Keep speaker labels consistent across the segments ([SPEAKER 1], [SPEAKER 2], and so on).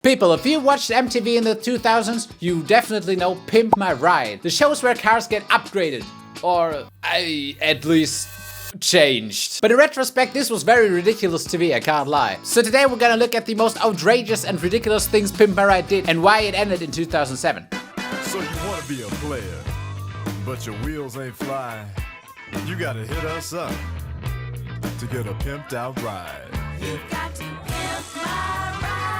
[SPEAKER 1] People, if you watched MTV in the 2000s, you definitely know Pimp My Ride. The shows where cars get upgraded. Or, at least, changed. But in retrospect, this was very ridiculous TV, I can't lie. So today we're gonna look at the most outrageous and ridiculous things Pimp My Ride did and why it ended in 2007.
[SPEAKER 2] So you wanna be a player, but your wheels ain't fly. You gotta hit us up to get a pimped out ride.
[SPEAKER 3] You've got to pimp my ride.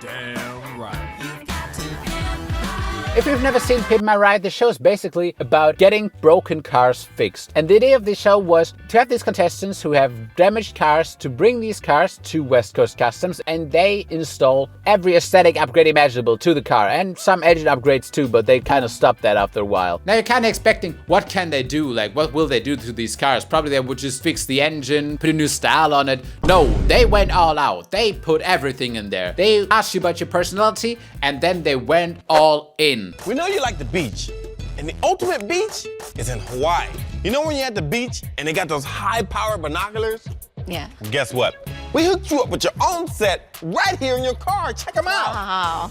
[SPEAKER 2] Damn right.
[SPEAKER 3] You've got to pimp my
[SPEAKER 1] If you've never seen Pimp My Ride, the show is basically about getting broken cars fixed. And the idea of the show was to have these contestants who have damaged cars to bring these cars to West Coast Customs, and they install every aesthetic upgrade imaginable to the car and some engine upgrades too, but they kind of stopped that after a while. Now you're kind of expecting, what can they do? Like, what will they do to these cars? Probably they would just fix the engine, put a new style on it. No, they went all out. They put everything in there. They asked you about your personality, and then they went all in.
[SPEAKER 4] We know you like the beach, and the ultimate beach is in Hawaii. You know when you're at the beach and they got those high-powered binoculars?
[SPEAKER 5] Yeah.
[SPEAKER 4] Guess what? We hooked you up with your own set right here in your car. Check them out.
[SPEAKER 5] Wow.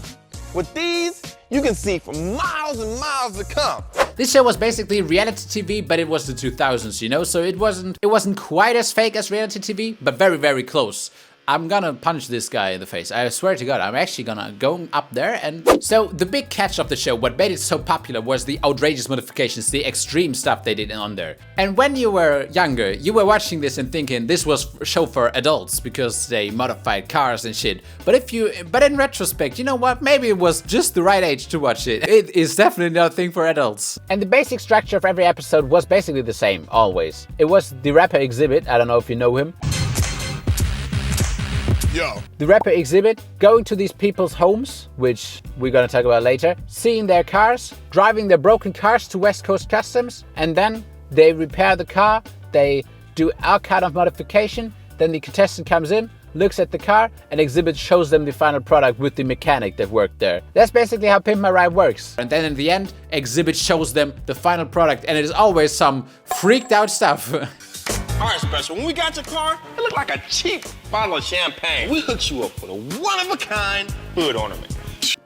[SPEAKER 4] With these, you can see for miles and miles to come.
[SPEAKER 1] This show was basically reality TV, but it was the 2000s, you know? So it wasn't quite as fake as reality TV, but very, very close. I'm gonna punch this guy in the face. I swear to God, I'm actually gonna go up there and... So the big catch of the show, what made it so popular, was the outrageous modifications, the extreme stuff they did on there. And when you were younger, you were watching this and thinking this was a show for adults because they modified cars and shit. But in retrospect, you know what? Maybe it was just the right age to watch it. It is definitely not a thing for adults. And the basic structure of every episode was basically the same, always. It was the rapper Xzibit, I don't know if you know him.
[SPEAKER 4] Yo.
[SPEAKER 1] The rapper Xzibit going to these people's homes, which we're gonna talk about later, seeing their cars, driving their broken cars to West Coast Customs, and then they repair the car, they do all kind of modification, then the contestant comes in, looks at the car, and Xzibit shows them the final product with the mechanic that worked there. That's basically how Pimp My Ride works. And then in the end, Xzibit shows them the final product, and it is always some freaked out stuff.
[SPEAKER 4] All right, Special, when we got your car, it looked like a cheap bottle of champagne. We hooked you up with a one-of-a-kind hood ornament.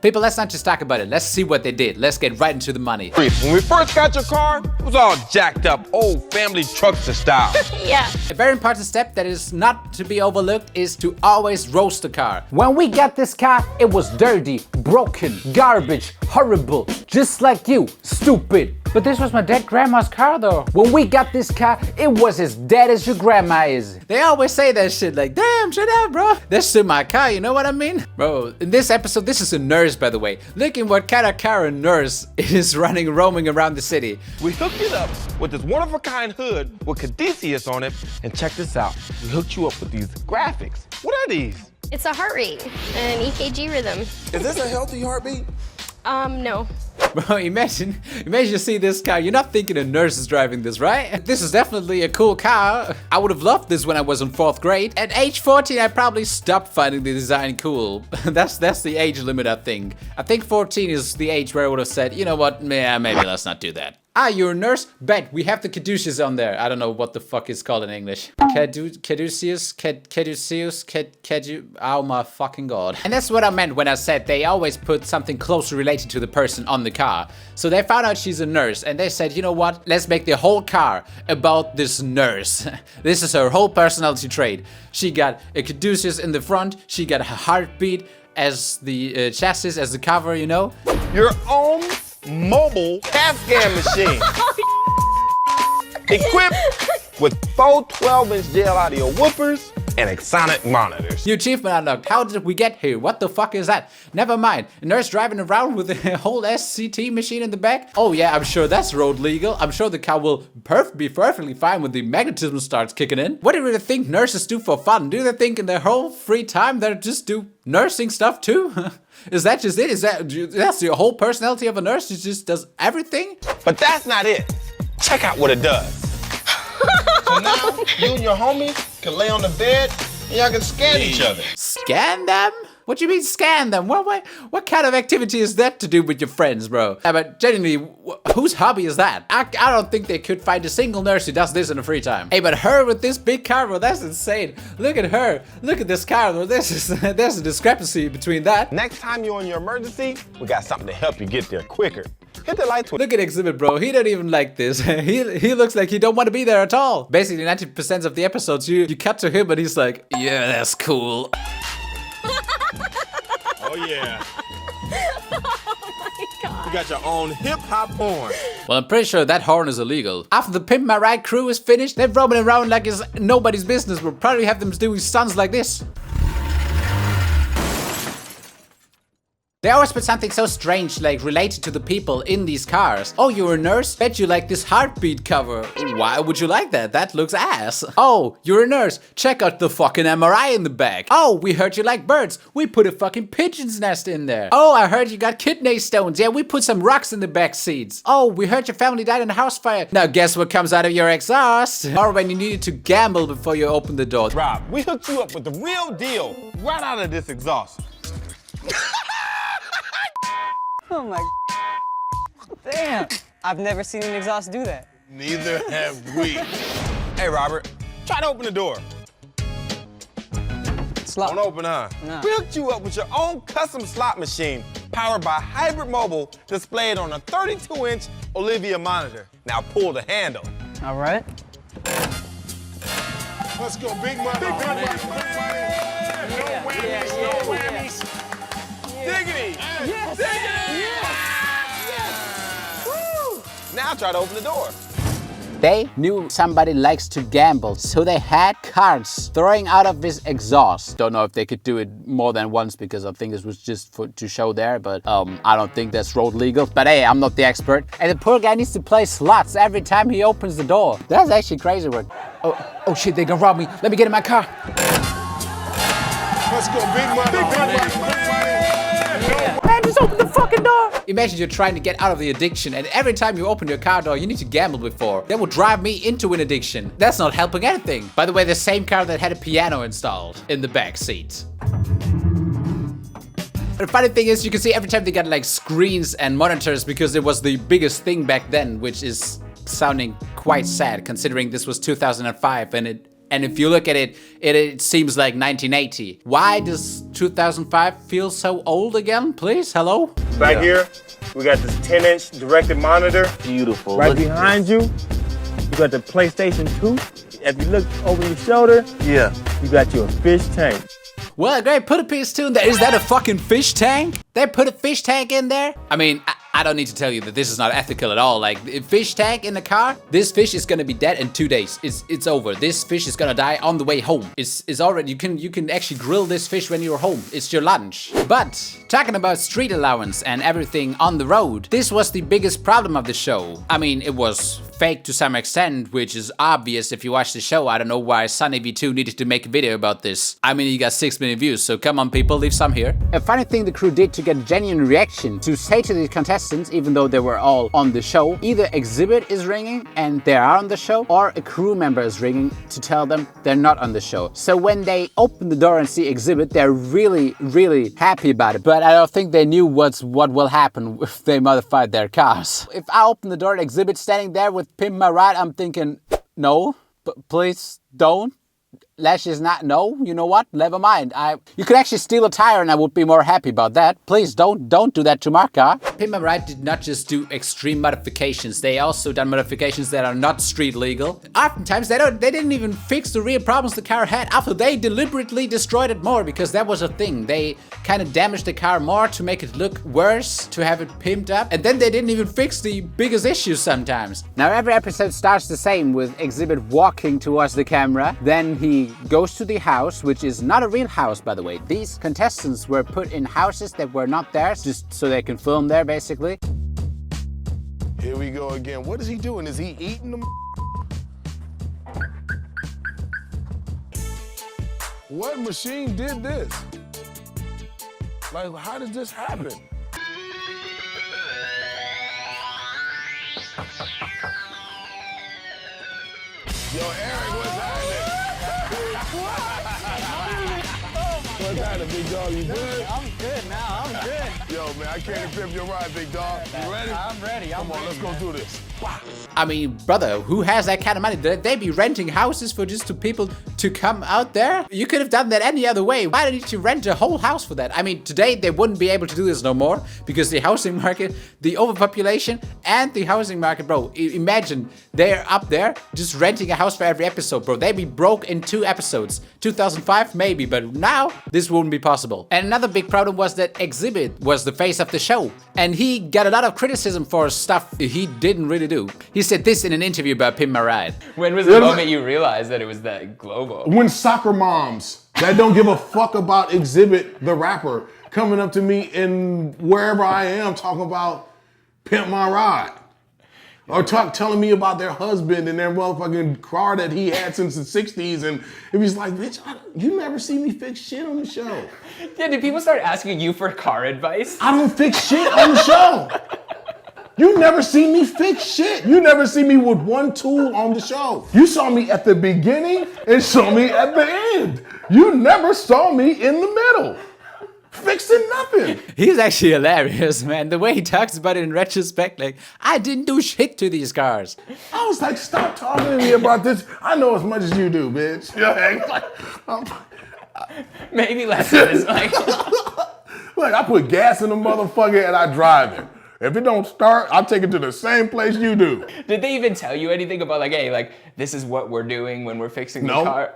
[SPEAKER 1] People, let's not just talk about it. Let's see what they did. Let's get right into the money.
[SPEAKER 4] When we first got your car, it was all jacked up, old family truckster style.
[SPEAKER 5] Yeah.
[SPEAKER 1] A very important step that is not to be overlooked is to always roast the car. When we got this car, it was dirty, broken, garbage, horrible, just like you, stupid. But this was my dead grandma's car though. When we got this car, it was as dead as your grandma is. They always say that shit like, damn, shut up, bro. That's still my car, you know what I mean? Bro, in this episode, this is a nurse, by the way. Look at what kind of car a nurse is roaming around the city.
[SPEAKER 4] We hooked it up with this one-of-a-kind hood with Caduceus on it, and check this out. We hooked you up with these graphics. What are these?
[SPEAKER 5] It's a heart rate and an EKG rhythm.
[SPEAKER 4] Is this a healthy heartbeat?
[SPEAKER 5] No.
[SPEAKER 1] Bro, imagine you see this car. You're not thinking a nurse is driving this, right? This is definitely a cool car. I would have loved this when I was in 4th grade. At age 14, I probably stopped finding the design cool. That's the age limit, I think. I think 14 is the age where I would have said, you know what, yeah, maybe let's not do that. Ah, you're a nurse? Bet, we have the caduceus on there. I don't know what the fuck it's called in English. Caduceus? Oh my fucking God. And that's what I meant when I said they always put something closely related to the person on the car. So they found out she's a nurse and they said, you know what? Let's make the whole car about this nurse. This is her whole personality trait. She got a caduceus in the front. She got her heartbeat as the chassis, as the cover, you know?
[SPEAKER 4] Your own mobile CAT scan machine. Equipped with 4 12-inch gel audio whoopers and Exonic monitors.
[SPEAKER 1] New achievement unlocked. How did we get here? What the fuck is that? Never mind. A nurse driving around with a whole SCT machine in the back? Oh yeah, I'm sure that's road legal. I'm sure the car will be perfectly fine when the magnetism starts kicking in. What do you really think nurses do for fun? Do they think in their whole free time they just do nursing stuff too? Is that just it? That's your whole personality of a nurse? She just does everything?
[SPEAKER 4] But that's not it. Check out what it does. So now, you and your homies can lay on the bed and y'all can scan each other.
[SPEAKER 1] Scan them? What do you mean scan them? What kind of activity is that to do with your friends, bro? Yeah, but genuinely, whose hobby is that? I don't think they could find a single nurse who does this in a free time. Hey, but her with this big car, bro, that's insane. Look at her. Look at this car, bro. There's a discrepancy between that.
[SPEAKER 4] Next time you're on your emergency, we got something to help you get there quicker. Hit the light switch.
[SPEAKER 1] Look at Xzibit, bro. He don't even like this. he looks like he don't want to be there at all. Basically, 90% of the episodes, you cut to him and he's like, yeah, that's cool.
[SPEAKER 4] Oh yeah.
[SPEAKER 5] Oh my god.
[SPEAKER 4] You got your own hip-hop horn.
[SPEAKER 1] Well, I'm pretty sure that horn is illegal. After the Pimp My Ride crew is finished, they're roaming around like it's nobody's business. We'll probably have them doing stunts like this. They always put something so strange, like related to the people in these cars. Oh, you're a nurse? Bet you like this heartbeat cover. Why would you like that? That looks ass. Oh, you're a nurse? Check out the fucking MRI in the back. Oh, we heard you like birds. We put a fucking pigeon's nest in there. Oh, I heard you got kidney stones. Yeah, we put some rocks in the back seats. Oh, we heard your family died in a house fire. Now guess what comes out of your exhaust? Or when you needed to gamble before you open the door.
[SPEAKER 4] Rob, we hooked you up with the real deal right out of this exhaust.
[SPEAKER 6] Oh my, damn. I've never seen an exhaust do that.
[SPEAKER 4] Neither have we. Hey, Robert, try to open the door.
[SPEAKER 6] It's locked.
[SPEAKER 4] Don't open, huh?
[SPEAKER 6] No.
[SPEAKER 4] We hooked you up with your own custom slot machine powered by hybrid mobile displayed on a 32-inch Olivia monitor. Now pull the handle.
[SPEAKER 6] All right.
[SPEAKER 2] Let's go, big money. Big money. No whammies, no whammies.
[SPEAKER 4] Diggity!
[SPEAKER 6] Yes.
[SPEAKER 4] Diggity!
[SPEAKER 6] Yes.
[SPEAKER 4] Woo! Now try to open the door.
[SPEAKER 1] They knew somebody likes to gamble, so they had cards throwing out of this exhaust. Don't know if they could do it more than once because I think this was just to show there, but I don't think that's road legal. But hey, I'm not the expert. And the poor guy needs to play slots every time he opens the door. That's actually crazy work. Oh shit, they gonna rob me. Let me get in my car.
[SPEAKER 2] Let's go, big money. Big money.
[SPEAKER 1] Man, just open the fucking door. Imagine you're trying to get out of the addiction and every time you open your car door, you need to gamble before. That would drive me into an addiction. That's not helping anything. By the way, the same car that had a piano installed in the back seat. The funny thing is, you can see every time they got like screens and monitors because it was the biggest thing back then, which is sounding quite sad considering this was 2005 and if you look at it, it seems like 1980. Why does 2005 feel so old again? Please, hello?
[SPEAKER 7] Back here, we got this 10-inch directed monitor.
[SPEAKER 8] Beautiful.
[SPEAKER 7] Right
[SPEAKER 8] Look
[SPEAKER 7] behind you, you got the PlayStation 2. If you look over your shoulder,
[SPEAKER 8] Yeah.
[SPEAKER 7] you got your fish tank.
[SPEAKER 1] Well, great, put a PS2 in there. Is that a fucking fish tank? They put a fish tank in there? I mean, I don't need to tell you that this is not ethical at all. Like, a fish tank in the car, this fish is gonna be dead in 2 days. It's over. This fish is gonna die on the way home. It's already, you can actually grill this fish when you're home. It's your lunch. But, talking about street allowance and everything on the road, this was the biggest problem of the show. I mean, it was fake to some extent, which is obvious if you watch the show. I don't know why Sunny V2 needed to make a video about this. I mean, you got 6 million views, so come on people, leave some here. A funny thing the crew did to get genuine reaction, to say to the contestants, even though they were all on the show, either Xzibit is ringing and they are on the show, or a crew member is ringing to tell them they're not on the show. So when they open the door and see Xzibit, they're really, really happy about it. But I don't think they knew what will happen if they modified their cars. If I open the door and Xzibit standing there with Pimp My Ride, I'm thinking, no, please don't. Let's just not, no, you know what, never mind. You could actually steal a tire and I would be more happy about that. Please don't do that to my car. Pimp My Ride did not just do extreme modifications, they also done modifications that are not street legal. Oftentimes they didn't even fix the real problems the car had after they deliberately destroyed it more, because that was a thing. They kind of damaged the car more to make it look worse, to have it pimped up, and then they didn't even fix the biggest issues sometimes. Now every episode starts the same with Xzibit walking towards the camera, then he goes to the house, which is not a real house, by the way. These contestants were put in houses that were not theirs, just so they can film there, basically.
[SPEAKER 2] Here we go again. What is he doing? Is he eating them? What machine did this? Like, how did this happen? Yo, Eric, what's happening?
[SPEAKER 8] happening, big dog? You good?
[SPEAKER 6] I'm good now. I'm good.
[SPEAKER 8] Yo, man, I came to pimp your ride, big dog. You ready?
[SPEAKER 6] I'm ready.
[SPEAKER 8] Come on, let's go do this.
[SPEAKER 1] I mean, brother, who has that kind of money? They be renting houses for just to people to come out there? You could have done that any other way. Why did you rent a whole house for that? I mean, today they wouldn't be able to do this no more because the housing market, the overpopulation, and the housing market, bro. Imagine they're up there just renting a house for every episode, bro. They'd be broke in 2 episodes. 2005, maybe, but now this wouldn't be possible. And another big problem was that Xzibit was the face of the show, and he got a lot of criticism for stuff he didn't really do. He said this in an interview about Pimp My Ride.
[SPEAKER 9] When was the moment you realized that it was that global?
[SPEAKER 8] When soccer moms that don't give a fuck about Xzibit, the rapper, coming up to me in wherever I am talking about Pimp My Ride. Or telling me about their husband and their motherfucking car that he had since the 60s. And it was like, bitch, you never see me fix shit on the show.
[SPEAKER 9] Yeah, did people start asking you for car advice?
[SPEAKER 8] I don't fix shit on the show. You never see me fix shit. You never see me with one tool on the show. You saw me at the beginning and saw me at the end. You never saw me in the middle. Fixing nothing.
[SPEAKER 1] He's actually hilarious, man. The way he talks about it in retrospect, like, I didn't do shit to these cars.
[SPEAKER 8] I was like, stop talking to me about this. I know as much as you do, bitch.
[SPEAKER 9] Maybe less than this. Like,
[SPEAKER 8] look, I put gas in the motherfucker and I drive it. If it don't start, I'll take it to the same place you do.
[SPEAKER 9] did they even tell you anything about like, hey, like, this is what we're doing when we're fixing the car?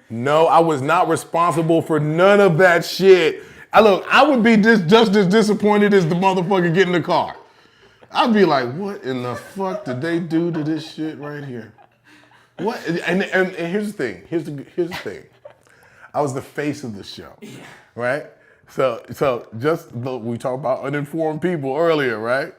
[SPEAKER 8] No, I was not responsible for none of that shit. I would be just as disappointed as the motherfucker getting the car. I'd be like, what in the fuck did they do to this shit right here? What? And here's the thing. Here's the thing. I was the face of the show, right? So just we talked about uninformed people earlier, right?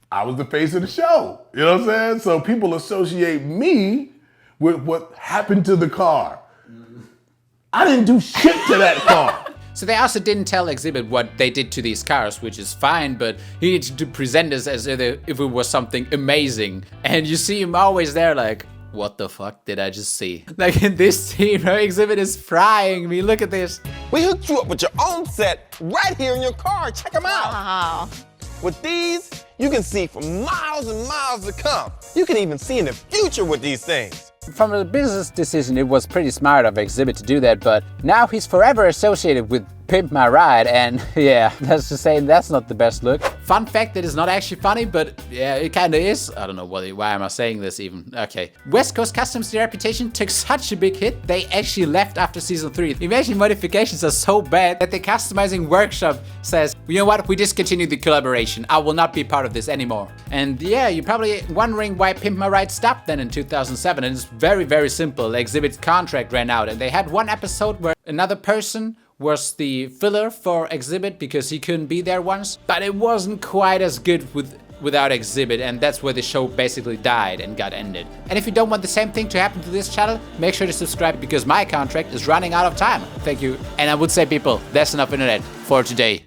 [SPEAKER 8] I was the face of the show. You know what I'm saying? So people associate me with what happened to the car. I didn't do shit to that car.
[SPEAKER 1] So they also didn't tell Xzibit what they did to these cars, which is fine, but he needed to present this as if it was something amazing. And you see him always there like, what the fuck did I just see? Like in this scene, right? Xzibit is frying me. Look at this.
[SPEAKER 4] We hooked you up with your own set right here in your car. Check them out.
[SPEAKER 5] Wow.
[SPEAKER 4] With these, you can see for miles and miles to come. You can even see in the future with these things.
[SPEAKER 1] From a business decision, it was pretty smart of Xzibit to do that, but now he's forever associated with Pimp My Ride, and yeah, that's just saying that's not the best look. Fun fact that is not actually funny, but yeah, it kinda is. I don't know why am I saying this even. Okay. West Coast Customs, their reputation took such a big hit, they actually left after season 3. Imagine modifications are so bad that the customizing workshop says, you know what, we discontinued the collaboration. I will not be part of this anymore. And yeah, you're probably wondering why Pimp My Ride stopped then in 2007, and it's very, very simple. Xzibit's contract ran out, and they had one episode where another person was the filler for Xzibit because he couldn't be there once, but it wasn't quite as good without Xzibit, and that's where the show basically died and got ended. And if you don't want the same thing to happen to this channel, make sure to subscribe because my contract is running out of time. Thank you. And I would say, people, that's enough internet for today.